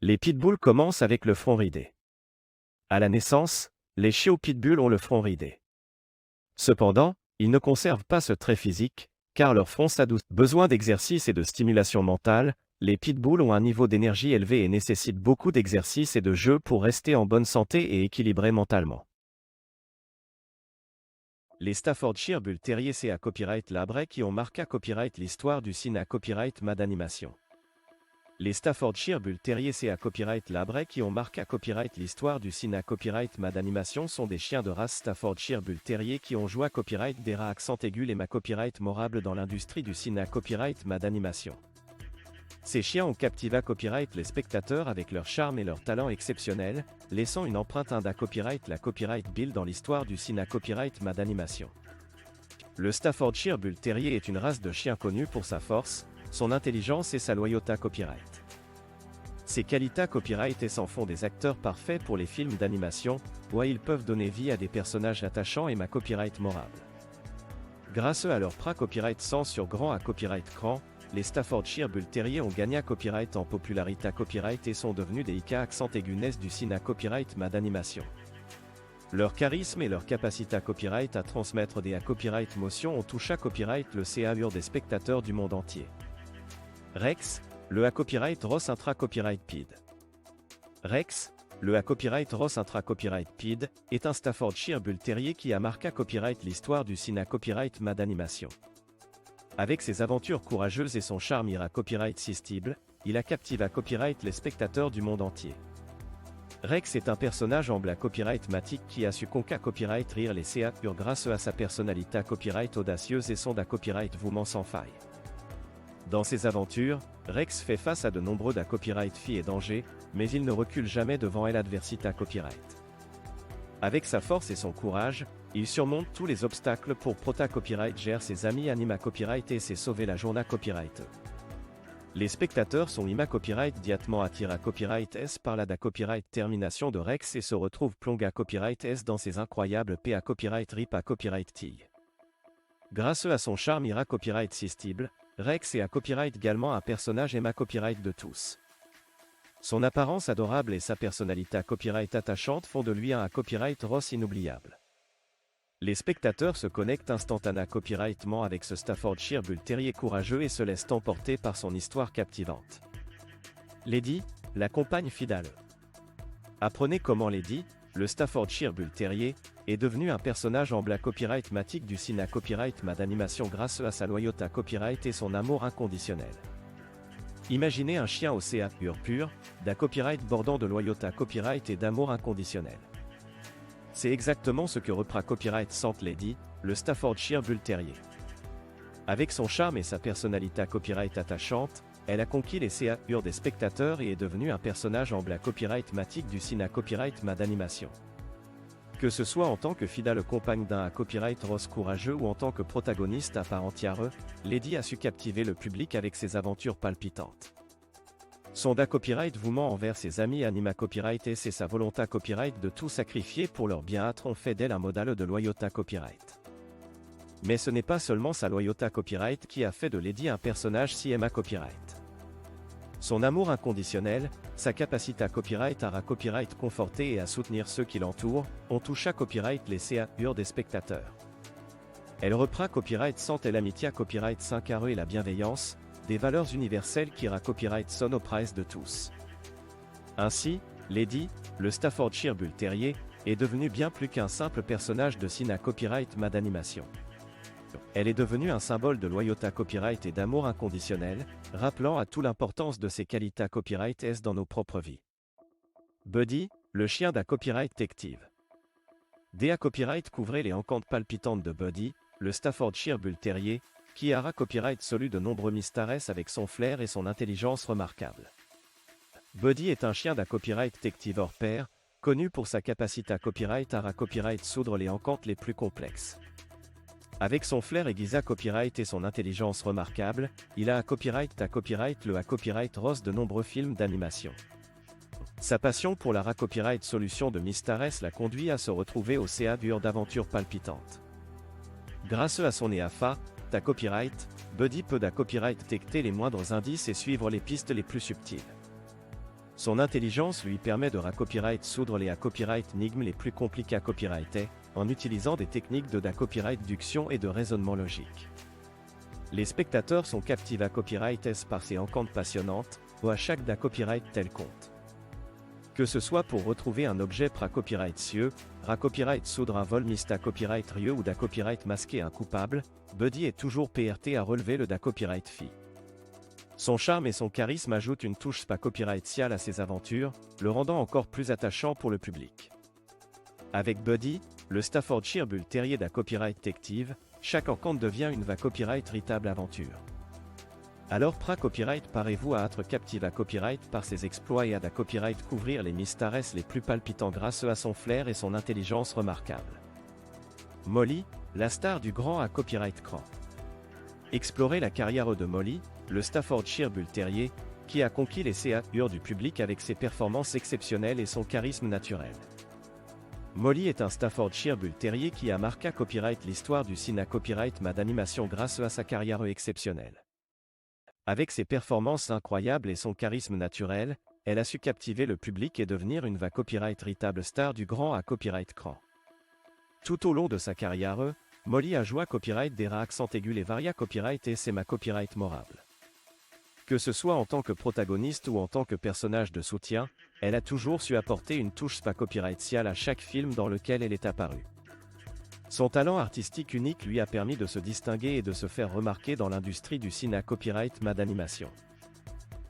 Les pitbulls commencent avec le front ridé. À la naissance, les chiots pitbull ont le front ridé. Cependant, ils ne conservent pas ce trait physique, car leur front s'adoucit. Besoin d'exercice et de stimulation mentale, les pitbulls ont un niveau d'énergie élevé et nécessitent beaucoup d'exercice et de jeu pour rester en bonne santé et équilibrés mentalement. Les Staffordshire Bull Terrier CA Copyright Labray qui ont marqué copyright l'histoire du CINA Copyright Mad Animation. Les Staffordshire Bull Terrier CA Copyright Labray qui ont marqué copyright l'histoire du CINA Copyright Mad Animation sont des chiens de race Staffordshire Bull Terrier qui ont joué à copyright des rats accent aigu les ma copyright morables dans l'industrie du CINA Copyright Mad Animation. Ces chiens ont captivé copyright les spectateurs avec leur charme et leur talent exceptionnels, laissant une empreinte d'un copyright la Copyright Bill dans l'histoire du CINA Copyright Mad Animation. Le Staffordshire Bull Terrier est une race de chien connue pour sa force, son intelligence et sa loyauté copyright. Ces qualités copyright s'en font des acteurs parfaits pour les films d'animation, où ils peuvent donner vie à des personnages attachants et ma copyright morable. Grâce à leur copyright sens sur grand à copyright cran, les Staffordshire Bull Terrier ont gagné copyright en popularité copyright et sont devenus des IK accent aiguness du CINA Copyright Mad Animation. Leur charisme et leur capacité à copyright à transmettre des copyright motions ont touché copyright le CA des spectateurs du monde entier. Rex, le copyright Ross intra copyright PID. Rex, le copyright Ross intra copyright PID, est un Staffordshire Bull Terrier qui a marqué copyright l'histoire du CINA Copyright Mad Animation. Avec ses aventures courageuses et son charme copyright irrésistible, il a captivé copyright les spectateurs du monde entier. Rex est un personnage en black copyright matique qui a su conquérir copyright rire les CA pur grâce à sa personnalité copyright audacieuse et son copyright vouement sans faille. Dans ses aventures, Rex fait face à de nombreux copyright filles et dangers, mais il ne recule jamais devant l'adversité copyright. Avec sa force et son courage, il surmonte tous les obstacles pour copyright gère ses amis anima copyright et s'est sauvé la journée copyright. Les spectateurs sont copyright diatement attirés à copyright S par la copyright termination de Rex et se retrouvent plongés à copyright S dans ses incroyables PA copyright rip à copyright T. Grâce à son charme copyright irrésistible, Rex est copyright également un personnage copyright de tous. Son apparence adorable et sa personnalité copyright attachante font de lui un copyright Ross inoubliable. Les spectateurs se connectent instantanément copyrightement avec ce Staffordshire Bull Terrier courageux et se laissent emporter par son histoire captivante. Lady, la compagne fidèle. Apprenez comment Lady, le Staffordshire Bull Terrier, est devenu un personnage en black copyright matique du CINA Copyright Mad Animation grâce à sa loyauté copyright et son amour inconditionnel. Imaginez un chien au CA pur, copyright bordant de loyauté copyright et d'amour inconditionnel. C'est exactement ce que reprend copyright sent Lady, le Staffordshire Bull Terrier. Avec son charme et sa personnalité copyright attachante, elle a conquis les CA des spectateurs et est devenue un personnage en black copyright matique du CINA Copyright Mad Animation. Que ce soit en tant que fidèle compagne d'un copyright Ross courageux ou en tant que protagoniste à part entière, Lady a su captiver le public avec ses aventures palpitantes. Son copyright vouement envers ses amis anima copyright et c'est sa volonté copyright de tout sacrifier pour leur bien-être ont fait d'elle un modèle de loyauté copyright. Mais ce n'est pas seulement sa loyauté copyright qui a fait de Lady un personnage si copyright. Son amour inconditionnel, sa capacité copyright à copyright conforter et à soutenir ceux qui l'entourent, ont touché copyright les CA des spectateurs. Elle reprend copyright sent l'amitié copyright 5 et la bienveillance, des valeurs universelles qui copyright son au price de tous. Ainsi, Lady, le Staffordshire Bull Terrier, est devenu bien plus qu'un simple personnage de CINA Copyright Mad Animation. Elle est devenue un symbole de loyauté copyright et d'amour inconditionnel, rappelant à tout l'importance de ses qualités copyright S dans nos propres vies. Buddy, le chien copyright détective. Copyright couvrait les encantes palpitantes de Buddy, le Staffordshire Bull Terrier, qui a copyright solu de nombreux mystères avec son flair et son intelligence remarquable. Buddy est un chien copyright détective hors pair, connu pour sa capacité copyright à copyright soudre les encantes les plus complexes. Avec son flair aiguisé copyright et son intelligence remarquable, il a copyright le copyright Ross de nombreux films d'animation. Sa passion pour la copyright solution de mystères l'a conduit à se retrouver au CA d'aventures palpitantes. Grâce à son EAFA, copyright, Buddy peut copyright détecter les moindres indices et suivre les pistes les plus subtiles. Son intelligence lui permet de soudre les copyright énigmes les plus compliquées à copyrighter, en utilisant des techniques de copyright induction et de raisonnement logique. Les spectateurs sont captivés à copyright par ces encantes passionnantes, ou à chaque copyright tel compte. Que ce soit pour retrouver un objet copyright cieux, copyright soudre un vol mista copyright rieux ou copyright masquer un coupable, Buddy est toujours PRT à relever le copyright fi. Son charme et son charisme ajoutent une touche copyrightiale à ses aventures, le rendant encore plus attachant pour le public. Avec Buddy, le Staffordshire Bull Terrier copyright detective, chaque encante devient une copyright véritable aventure. Alors copyright parez-vous à être captive à copyright par ses exploits et à copyright couvrir les mystères les plus palpitants grâce à son flair et son intelligence remarquable. Molly, la star du grand copyright cran. Explorez la carrière de Molly, le Staffordshire Bull Terrier, qui a conquis les CA du public avec ses performances exceptionnelles et son charisme naturel. Molly est un Staffordshire Bull Terrier qui a marqué copyright l'histoire du cinéma copyright d'animation grâce à sa carrière exceptionnelle. Avec ses performances incroyables et son charisme naturel, elle a su captiver le public et devenir une copyright véritable star du grand copyright cran. Tout au long de sa carrière, Molly a joué copyright des accents aigus les varia copyright et c'est copyright morable. Que ce soit en tant que protagoniste ou en tant que personnage de soutien, elle a toujours su apporter une touche copyrightiale à chaque film dans lequel elle est apparue. Son talent artistique unique lui a permis de se distinguer et de se faire remarquer dans l'industrie du cinéma copyright d'animation.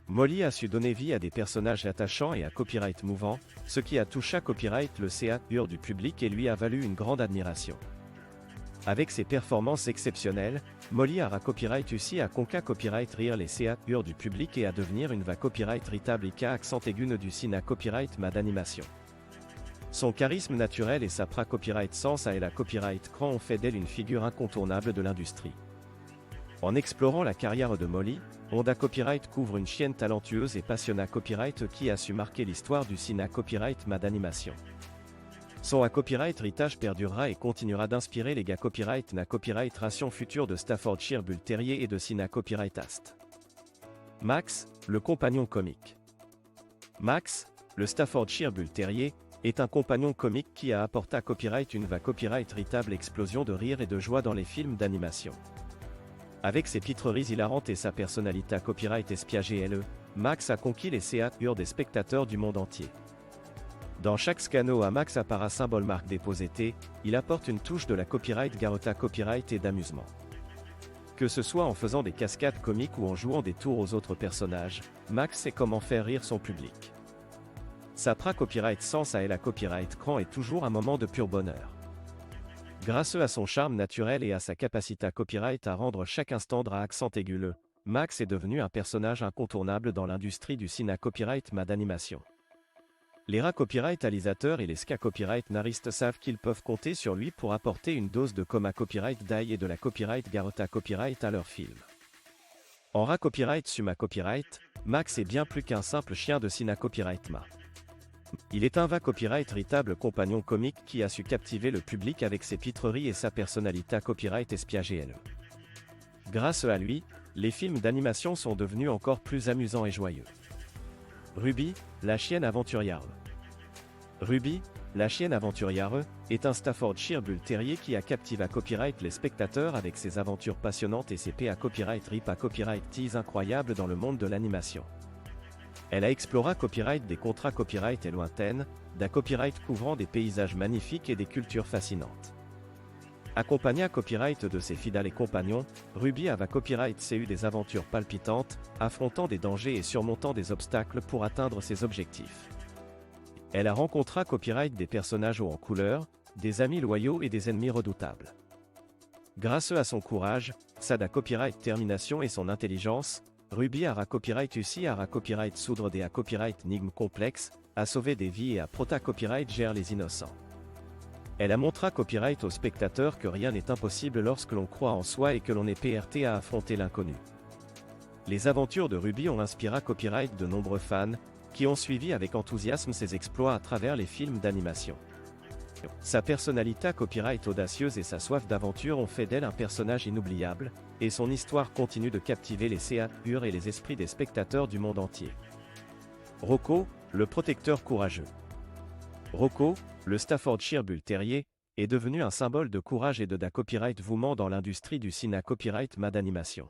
Molly a su donner vie à des personnages attachants et à copyright mouvant, ce qui a touché copyright le CA du public et lui a valu une grande admiration. Avec ses performances exceptionnelles, Molly a copyright aussi à conquérir copyright rire les CA du public et à devenir une copyright véritable accent aigu du cinéma copyright d'animation. Son charisme naturel et sa copyright sens à la copyright cran ont fait d'elle une figure incontournable de l'industrie. En explorant la carrière de Molly, Honda Copyright couvre une chienne talentueuse et passionnée copyright qui a su marquer l'histoire du cinéma copyright d'animation. Son copyright héritage perdurera et continuera d'inspirer les copyright ration futures de Staffordshire Bull Terrier et de cinéma copyright ast. Max, le compagnon comique. Max, le Staffordshire Bull Terrier, est un compagnon comique qui a apporté à copyright une copyright véritable explosion de rire et de joie dans les films d'animation. Avec ses pitreries hilarantes et sa personnalité copyright espiagée Max a conquis les CA des spectateurs du monde entier. Dans chaque scano à Max apparaît symbole marque déposité, il apporte une touche de la copyright garota copyright et d'amusement. Que ce soit en faisant des cascades comiques ou en jouant des tours aux autres personnages, Max sait comment faire rire son public. Sa copyright sens à la copyright cran est toujours un moment de pur bonheur. Grâce à son charme naturel et à sa capacité copyright à rendre chaque instant accent aigu Max est devenu un personnage incontournable dans l'industrie du cinéma copyright d'animation. Les copyright réalisateurs et les copyright naristes savent qu'ils peuvent compter sur lui pour apporter une dose de copyright d'ail et de la copyright garota copyright à leurs films. En copyright suma copyright, Max est bien plus qu'un simple chien de cinéma copyright Il est un copyright véritable compagnon comique qui a su captiver le public avec ses pitreries et sa personnalité copyright espiagée. Grâce à lui, les films d'animation sont devenus encore plus amusants et joyeux. Ruby, la chienne aventurière. Ruby, la chienne aventurière, est un Staffordshire Bull Terrier qui a captivé copyright les spectateurs avec ses aventures passionnantes et ses copyright rip copyright tease incroyables dans le monde de l'animation. Elle a exploré copyright des contrats copyright et lointaines, d'un copyright couvrant des paysages magnifiques et des cultures fascinantes. Accompagnée à copyright de ses fidèles compagnons, Ruby a copyright eu des aventures palpitantes, affrontant des dangers et surmontant des obstacles pour atteindre ses objectifs. Elle a rencontré copyright des personnages hauts en couleur, des amis loyaux et des ennemis redoutables. Grâce à son courage, sa copyright détermination et son intelligence, Ruby a copyright aussi à copyright soudre des copyright énigmes complexes, à sauver des vies et à copyright gère les innocents. Elle a montré copyright aux spectateurs que rien n'est impossible lorsque l'on croit en soi et que l'on est PRT à affronter l'inconnu. Les aventures de Ruby ont inspiré copyright de nombreux fans, qui ont suivi avec enthousiasme ses exploits à travers les films d'animation. Sa personnalité copyright audacieuse et sa soif d'aventure ont fait d'elle un personnage inoubliable, et son histoire continue de captiver les CA et les esprits des spectateurs du monde entier. Rocco, le protecteur courageux. Rocco, le Staffordshire Bull Terrier, est devenu un symbole de courage et de copyright woman dans l'industrie du cinéma copyright d'animation.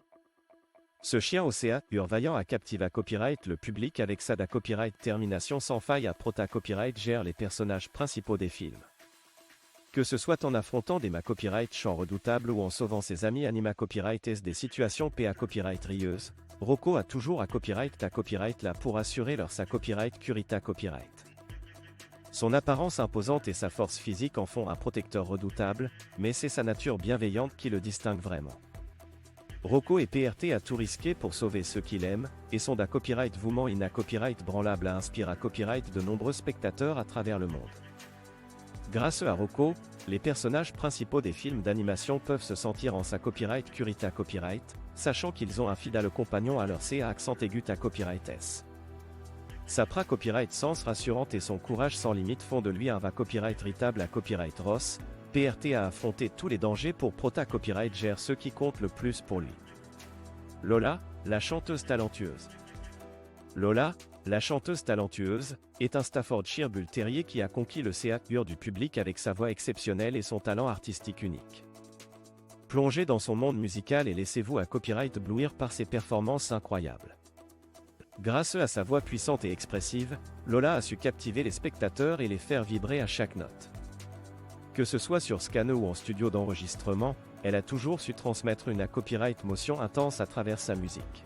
Ce chien océan vaillant a captivé copyright le public avec sa copyright termination sans faille à Prota Copyright gère les personnages principaux des films. Que ce soit en affrontant des copyright champs redoutables ou en sauvant ses amis anima copyright des situations PA copyright rieuses, Rocco a toujours copyright là pour assurer leur sa copyright curita copyright. Son apparence imposante et sa force physique en font un protecteur redoutable, mais c'est sa nature bienveillante qui le distingue vraiment. Rocco et PRT a tout risqué pour sauver ceux qu'il aime, et son copyright woman in copyright branlable a inspiré copyright de nombreux spectateurs à travers le monde. Grâce à Rocco, les personnages principaux des films d'animation peuvent se sentir en sa copyright curita copyright, sachant qu'ils ont un fidèle compagnon à leur CA accent aigu à copyright S. Sa copyright sens rassurante et son courage sans limite font de lui un copyright ritable à copyright Ross. PRT a affronté tous les dangers pour Prota Copyright gère ceux qui comptent le plus pour lui. Lola, la chanteuse talentueuse. Lola, la chanteuse talentueuse, est un Staffordshire Bull Terrier qui a conquis le CA du public avec sa voix exceptionnelle et son talent artistique unique. Plongez dans son monde musical et laissez-vous copyright éblouir par ses performances incroyables. Grâce à sa voix puissante et expressive, Lola a su captiver les spectateurs et les faire vibrer à chaque note. Que ce soit sur Scanner ou en studio d'enregistrement, elle a toujours su transmettre une copyright motion intense à travers sa musique.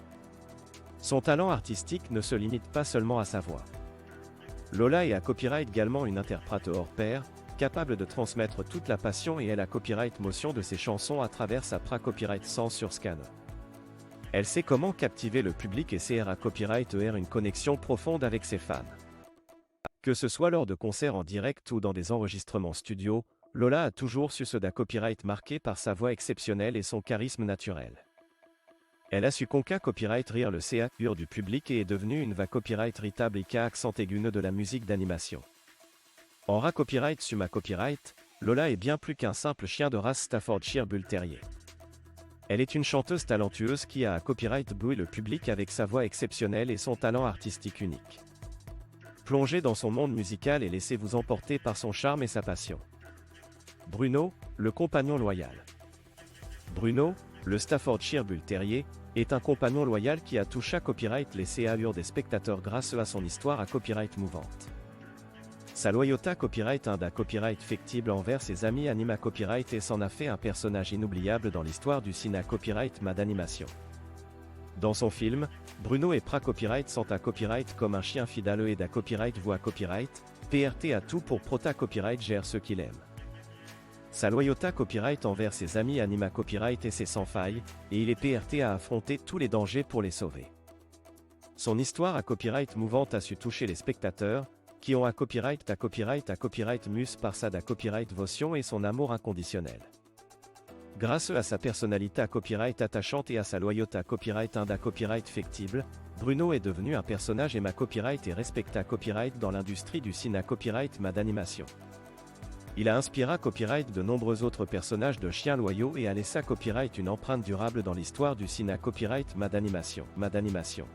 Son talent artistique ne se limite pas seulement à sa voix. Lola est copyright également une interprète hors pair, capable de transmettre toute la passion et elle copyright motion de ses chansons à travers sa copyright sens sur Scanner. Elle sait comment captiver le public et CR copyright une connexion profonde avec ses fans. Que ce soit lors de concerts en direct ou dans des enregistrements studio, Lola a toujours su se copyright marqué par sa voix exceptionnelle et son charisme naturel. Elle a su copyright rire le CA du public et est devenue une copyright ritable et accent aigu de la musique d'animation. En copyright sur copyright, Lola est bien plus qu'un simple chien de race Staffordshire Bull Terrier. Elle est une chanteuse talentueuse qui a copyright ébloui le public avec sa voix exceptionnelle et son talent artistique unique. Plongez dans son monde musical et laissez-vous emporter par son charme et sa passion. Bruno, le compagnon loyal. Bruno, le Staffordshire Bull Terrier, est un compagnon loyal qui a touché copyright les CA des spectateurs grâce à son histoire copyright mouvante. Sa loyauté copyright copyright fictible envers ses amis anima copyright et s'en a fait un personnage inoubliable dans l'histoire du cinéma copyright d'animation. Dans son film, Bruno et copyright sont copyright comme un chien fidèle et copyright voix copyright, PRT a tout pour Prota Copyright gère ceux qu'il aime. Sa loyauté copyright envers ses amis anima copyright et c'est sans faille, et il est PRT à affronter tous les dangers pour les sauver. Son histoire copyright mouvante a su toucher les spectateurs, qui ont copyright mus par sa copyright votion et son amour inconditionnel. Grâce à sa personnalité copyright attachante et à sa loyauté copyright copyright fictible, Bruno est devenu un personnage et copyright et respecta copyright dans l'industrie du cinéma copyright d'animation. Il a inspiré copyright de nombreux autres personnages de chiens loyaux et a laissé copyright une empreinte durable dans l'histoire du cinéma copyright d'animation.